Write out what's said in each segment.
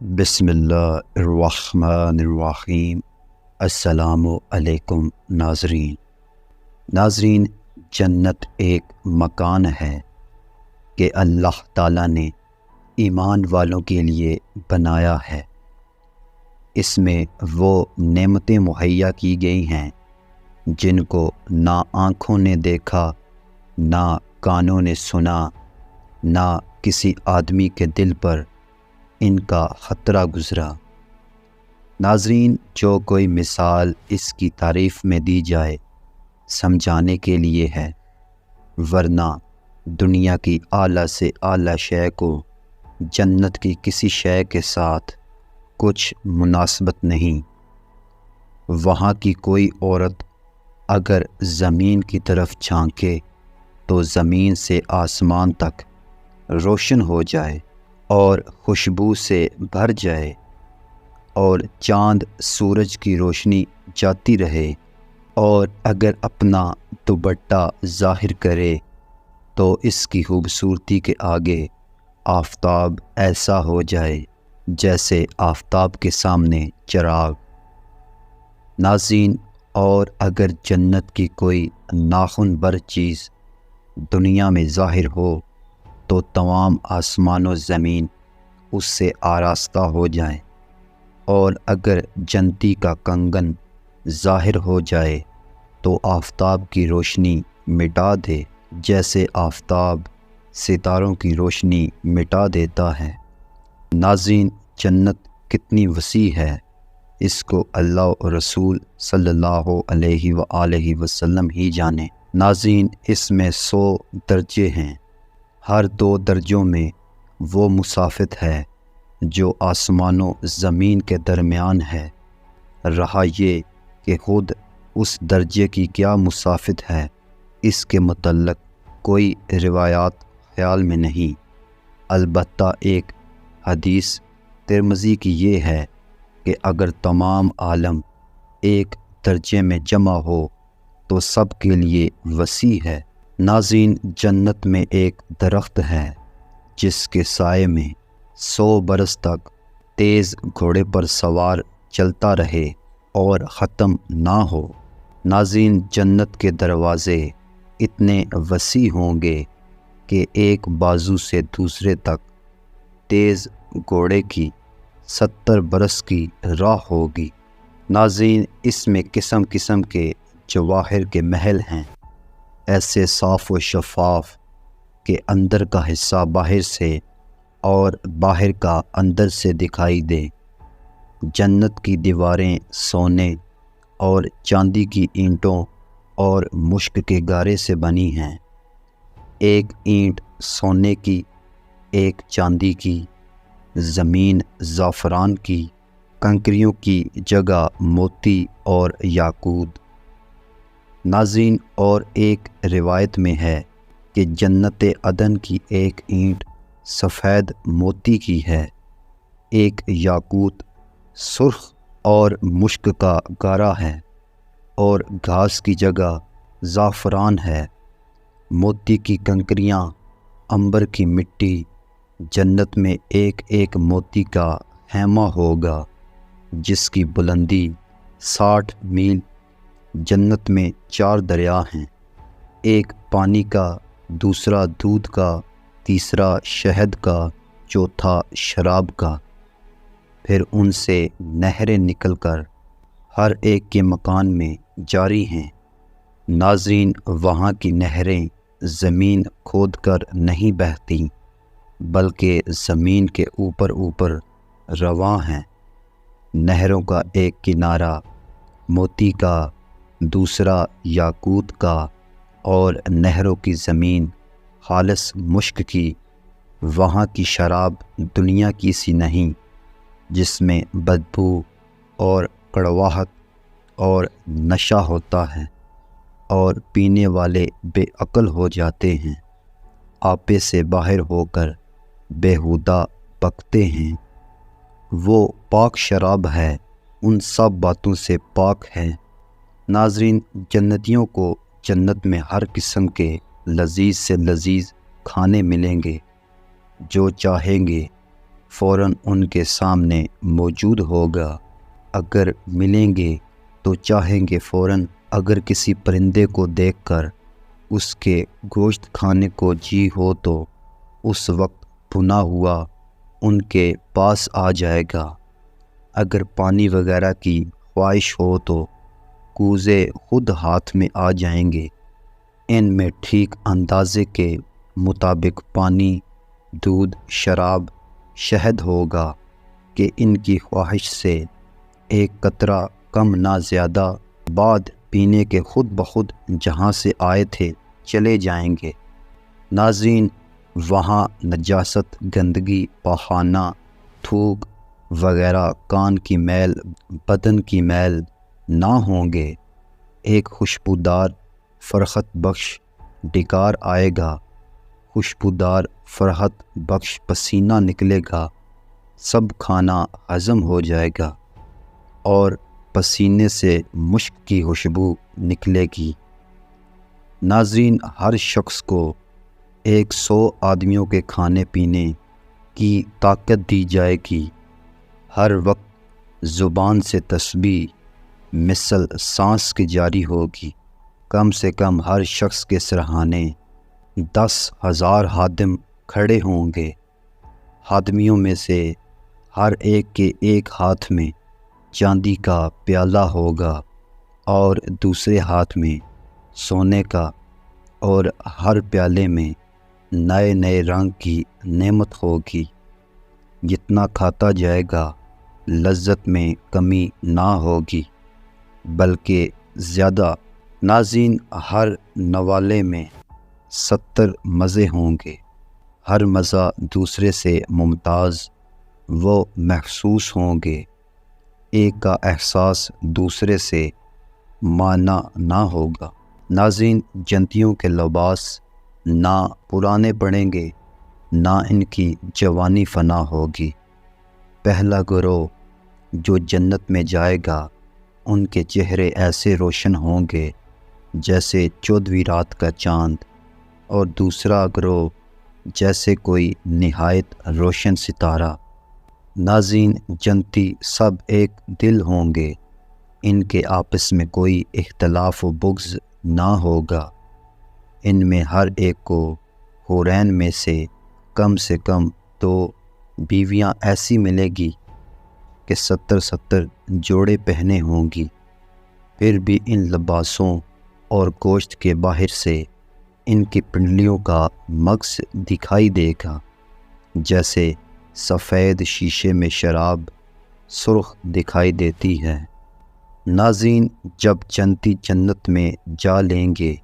بسم اللہ الرحمن الرحیم۔ السلام علیکم ناظرین، جنت ایک مکان ہے کہ اللہ تعالیٰ نے ایمان والوں کے لیے بنایا ہے۔ اس میں وہ نعمتیں مہیا کی گئی ہیں جن کو نہ آنکھوں نے دیکھا، نہ کانوں نے سنا، نہ کسی آدمی کے دل پر ان کا خطرہ گزرا۔ ناظرین، جو کوئی مثال اس کی تعریف میں دی جائے سمجھانے کے لیے ہے، ورنہ دنیا کی اعلیٰ سے اعلیٰ شے کو جنت کی کسی شے کے ساتھ کچھ مناسبت نہیں۔ وہاں کی کوئی عورت اگر زمین کی طرف جھانکے تو زمین سے آسمان تک روشن ہو جائے اور خوشبو سے بھر جائے، اور چاند سورج کی روشنی جاتی رہے، اور اگر اپنا دوپٹہ ظاہر کرے تو اس کی خوبصورتی کے آگے آفتاب ایسا ہو جائے جیسے آفتاب کے سامنے چراغ۔ ناظرین، اور اگر جنت کی کوئی ناخن بر چیز دنیا میں ظاہر ہو تو تمام آسمان و زمین اس سے آراستہ ہو جائیں، اور اگر جنتی کا کنگن ظاہر ہو جائے تو آفتاب کی روشنی مٹا دے جیسے آفتاب ستاروں کی روشنی مٹا دیتا ہے۔ ناظرین، جنت کتنی وسیع ہے اس کو اللہ اور رسول صلی اللہ علیہ وآلہ وسلم ہی جانے۔ ناظرین، اس میں 100 درجے ہیں۔ ہر 2 درجوں میں وہ مسافت ہے جو آسمان و زمین کے درمیان ہے۔ رہا یہ کہ خود اس درجے کی کیا مسافت ہے، اس کے متعلق کوئی روایات خیال میں نہیں۔ البتہ ایک حدیث ترمذی کی یہ ہے کہ اگر تمام عالم ایک درجے میں جمع ہو تو سب کے لیے وسیع ہے۔ ناظرین، جنت میں ایک درخت ہے جس کے سائے میں 100 برس تک تیز گھوڑے پر سوار چلتا رہے اور ختم نہ ہو۔ ناظرین، جنت کے دروازے اتنے وسیع ہوں گے کہ ایک بازو سے دوسرے تک تیز گھوڑے کی 70 برس کی راہ ہوگی۔ ناظرین، اس میں قسم قسم کے جواہر کے محل ہیں، ایسے صاف و شفاف کہ اندر کا حصہ باہر سے اور باہر کا اندر سے دکھائی دے۔ جنت کی دیواریں سونے اور چاندی کی اینٹوں اور مشک کے گارے سے بنی ہیں۔ ایک اینٹ سونے کی، ایک چاندی کی، زمین زعفران کی، کنکریوں کی جگہ موتی اور یاقوت۔ ناظرین، اور ایک روایت میں ہے کہ جنت عدن کی ایک اینٹ سفید موتی کی ہے، ایک یاقوت سرخ اور مشک کا گارا ہے، اور گھاس کی جگہ زعفران ہے۔ موتی کی کنکریاں، عنبر کی مٹی۔ جنت میں ایک ایک موتی کا خیمہ ہوگا جس کی بلندی 60 میل۔ جنت میں 4 دریا ہیں، ایک پانی کا، دوسرا دودھ کا، تیسرا شہد کا، چوتھا شراب کا۔ پھر ان سے نہریں نکل کر ہر ایک کے مکان میں جاری ہیں۔ ناظرین، وہاں کی نہریں زمین کھود کر نہیں بہتیں بلکہ زمین کے اوپر اوپر رواں ہیں۔ نہروں کا ایک کنارہ موتی کا، دوسرا یاقوت کا، اور نہروں کی زمین خالص مشک کی۔ وہاں کی شراب دنیا کی سی نہیں جس میں بدبو اور کڑواہٹ اور نشہ ہوتا ہے اور پینے والے بے عقل ہو جاتے ہیں، آپے سے باہر ہو کر بیہودہ بکتے ہیں۔ وہ پاک شراب ہے، ان سب باتوں سے پاک ہے۔ ناظرین، جنتیوں کو جنت میں ہر قسم کے لذیذ سے لذیذ کھانے ملیں گے، جو چاہیں گے فوراً ان کے سامنے موجود ہوگا۔ اگر ملیں گے تو چاہیں گے فوراً، اگر کسی پرندے کو دیکھ کر اس کے گوشت کھانے کو جی ہو تو اس وقت بھنا ہوا ان کے پاس آ جائے گا۔ اگر پانی وغیرہ کی خواہش ہو تو کوزے خود ہاتھ میں آ جائیں گے۔ ان میں ٹھیک اندازے کے مطابق پانی، دودھ، شراب، شہد ہوگا کہ ان کی خواہش سے ایک قطرہ کم نہ زیادہ، بعد پینے کے خود بخود جہاں سے آئے تھے چلے جائیں گے۔ ناظرین، وہاں نجاست، گندگی، پخانہ، تھوک وغیرہ، کان کی میل، بدن کی میل نہ ہوں گے۔ ایک خوشبودار فرحت بخش ڈکار آئے گا، خوشبودار فرحت بخش پسینہ نکلے گا، سب کھانا ہضم ہو جائے گا اور پسینے سے مشک کی خوشبو نکلے گی۔ ناظرین، ہر شخص کو 100 آدمیوں کے کھانے پینے کی طاقت دی جائے گی۔ ہر وقت زبان سے تسبیح مثل سانس کے جاری ہوگی۔ کم سے کم ہر شخص کے سرہانے 10,000 خادم کھڑے ہوں گے۔ خادمیوں میں سے ہر ایک کے ایک ہاتھ میں چاندی کا پیالہ ہوگا اور دوسرے ہاتھ میں سونے کا، اور ہر پیالے میں نئے نئے رنگ کی نعمت ہوگی۔ جتنا کھاتا جائے گا لذت میں کمی نہ ہوگی بلکہ زیادہ۔ ناظرین، ہر نوالے میں 70 مزے ہوں گے۔ ہر مزہ دوسرے سے ممتاز و محسوس ہوں گے۔ ایک کا احساس دوسرے سے مانا نہ ہوگا۔ ناظرین، جنتیوں کے لباس نہ پرانے پڑیں گے، نہ ان کی جوانی فنا ہوگی۔ پہلا گروہ جو جنت میں جائے گا ان کے چہرے ایسے روشن ہوں گے جیسے 14ویں رات کا چاند، اور دوسرا گروہ جیسے کوئی نہایت روشن ستارہ۔ ناظرین، جنتی سب ایک دل ہوں گے، ان کے آپس میں کوئی اختلاف و بغض نہ ہوگا۔ ان میں ہر ایک کو حورین میں سے کم 2 بیویاں ایسی ملے گی کہ 70 جوڑے پہنے ہوں گی۔ پھر بھی ان لباسوں اور گوشت کے باہر سے ان کی پنڈلیوں کا مغز دکھائی دے گا، جیسے سفید شیشے میں شراب سرخ دکھائی دیتی ہے۔ ناظرین، جب جنتی جنت میں جا لیں گے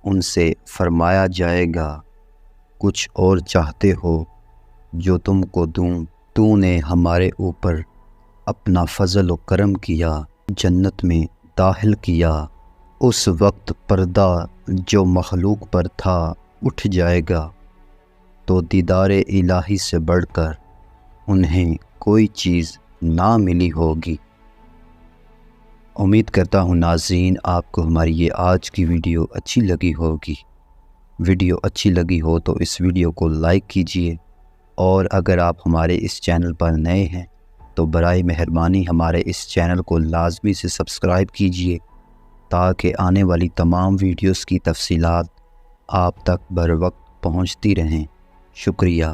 ان سے فرمایا جائے گا، کچھ اور چاہتے ہو جو تم کو دوں؟ تو نے ہمارے اوپر اپنا فضل و کرم کیا، جنت میں داخل کیا۔ اس وقت پردہ جو مخلوق پر تھا اٹھ جائے گا، تو دیدار الہی سے بڑھ کر انہیں کوئی چیز نہ ملی ہوگی۔ امید کرتا ہوں ناظرین آپ کو ہماری یہ آج کی ویڈیو اچھی لگی ہوگی۔ ویڈیو اچھی لگی ہو تو اس ویڈیو کو لائک کیجئے، اور اگر آپ ہمارے اس چینل پر نئے ہیں تو برائے مہربانی ہمارے اس چینل کو لازمی سے سبسکرائب کیجئے تاکہ آنے والی تمام ویڈیوز کی تفصیلات آپ تک بر وقت پہنچتی رہیں۔ شکریہ۔